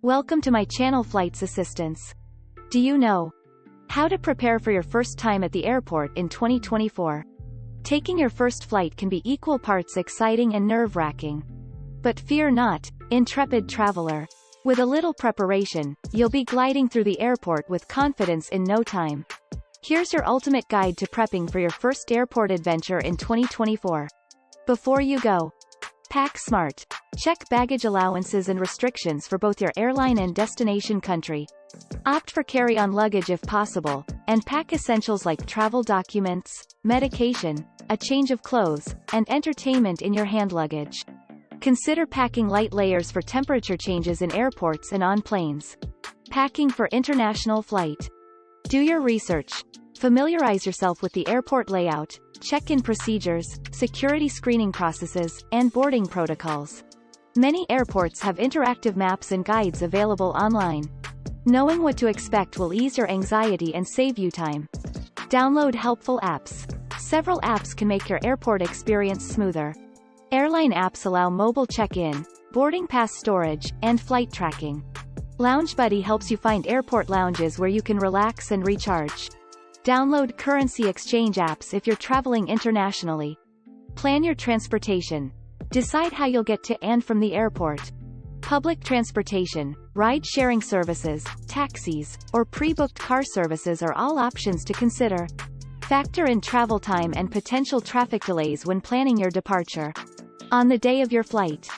Welcome to my channel Flights Assistance. Do you know how to prepare for your first time at the airport in 2024? Taking your first flight can be equal parts exciting and nerve-wracking. But fear not, intrepid traveler. With a little preparation, you'll be gliding through the airport with confidence in no time. Here's your ultimate guide to prepping for your first airport adventure in 2024. Before you go, pack smart. Check baggage allowances and restrictions for both your airline and destination country. Opt for carry-on luggage if possible, and pack essentials like travel documents, medication, a change of clothes, and entertainment in your hand luggage. Consider packing light layers for temperature changes in airports and on planes. Packing for international flight. Do your research. Familiarize yourself with the airport layout, check-in procedures, security screening processes, and boarding protocols. Many airports have interactive maps and guides available online. Knowing what to expect will ease your anxiety and save you time. Download helpful apps. Several apps can make your airport experience smoother. Airline apps allow mobile check-in, boarding pass storage, and flight tracking. LoungeBuddy helps you find airport lounges where you can relax and recharge. Download currency exchange apps if you're traveling internationally. Plan your transportation. Decide how you'll get to and from the airport. Public transportation, ride-sharing services, taxis, or pre-booked car services are all options to consider. Factor in travel time and potential traffic delays when planning your departure. On the day of your flight,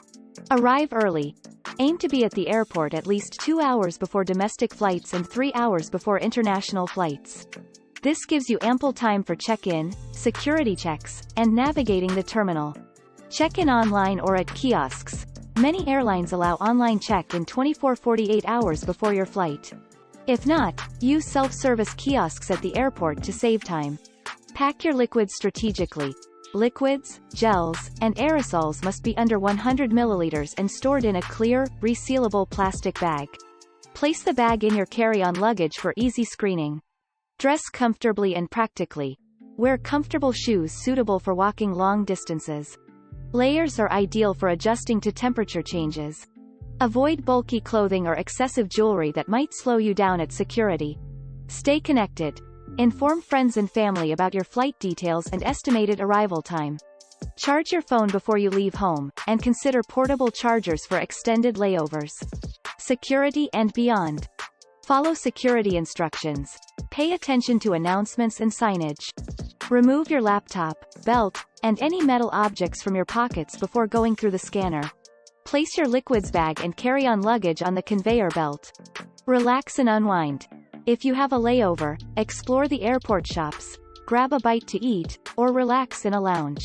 arrive early. Aim to be at the airport at least 2 hours before domestic flights and 3 hours before international flights. This gives you ample time for check-in, security checks, and navigating the terminal. Check-in online or at kiosks. Many airlines allow online check-in 24-48 hours before your flight. If not, use self-service kiosks at the airport to save time. Pack your liquids strategically. Liquids, gels, and aerosols must be under 100 milliliters and stored in a clear, resealable plastic bag. Place the bag in your carry-on luggage for easy screening. Dress comfortably and practically. Wear comfortable shoes suitable for walking long distances. Layers are ideal for adjusting to temperature changes. Avoid bulky clothing or excessive jewelry that might slow you down at security. Stay connected. Inform friends and family about your flight details and estimated arrival time. Charge your phone before you leave home, and consider portable chargers for extended layovers. Security and beyond. Follow security instructions. Pay attention to announcements and signage. Remove your laptop, belt, and any metal objects from your pockets before going through the scanner. Place your liquids bag and carry-on luggage on the conveyor belt. Relax and unwind. If you have a layover, explore the airport shops, grab a bite to eat, or relax in a lounge.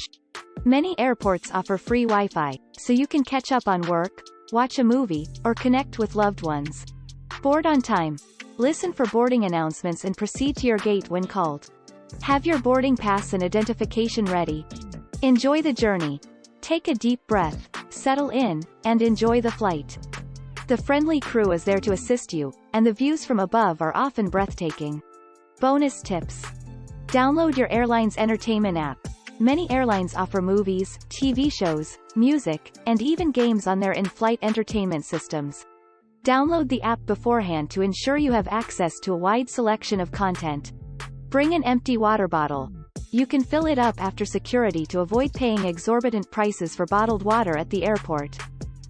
Many airports offer free Wi-Fi, so you can catch up on work, watch a movie, or connect with loved ones. Board on time. Listen for boarding announcements and proceed to your gate when called. Have your boarding pass and identification ready. Enjoy the journey. Take a deep breath, settle in, and enjoy the flight. The friendly crew is there to assist you, and the views from above are often breathtaking. Bonus tips. Download your airline's entertainment app. Many airlines offer movies, TV shows, music, and even games on their in-flight entertainment systems. Download the app beforehand to ensure you have access to a wide selection of content. Bring an empty water bottle. You can fill it up after security to avoid paying exorbitant prices for bottled water at the airport.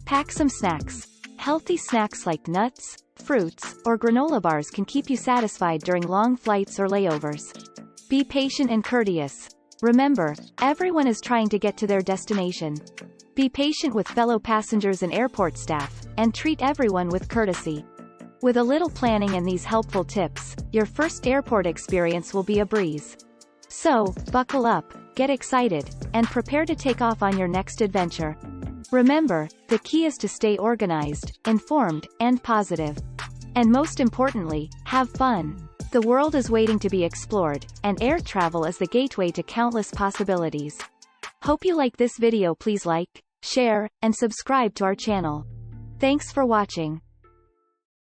Pack some snacks. Healthy snacks like nuts, fruits, or granola bars can keep you satisfied during long flights or layovers. Be patient and courteous. Remember, everyone is trying to get to their destination. Be patient with fellow passengers and airport staff, and treat everyone with courtesy. With a little planning and these helpful tips, your first airport experience will be a breeze. So, buckle up, get excited, and prepare to take off on your next adventure. Remember, the key is to stay organized, informed, and positive. And most importantly, have fun. The world is waiting to be explored, and air travel is the gateway to countless possibilities. Hope you like this video. Please like, share, and subscribe to our channel. Thanks for watching.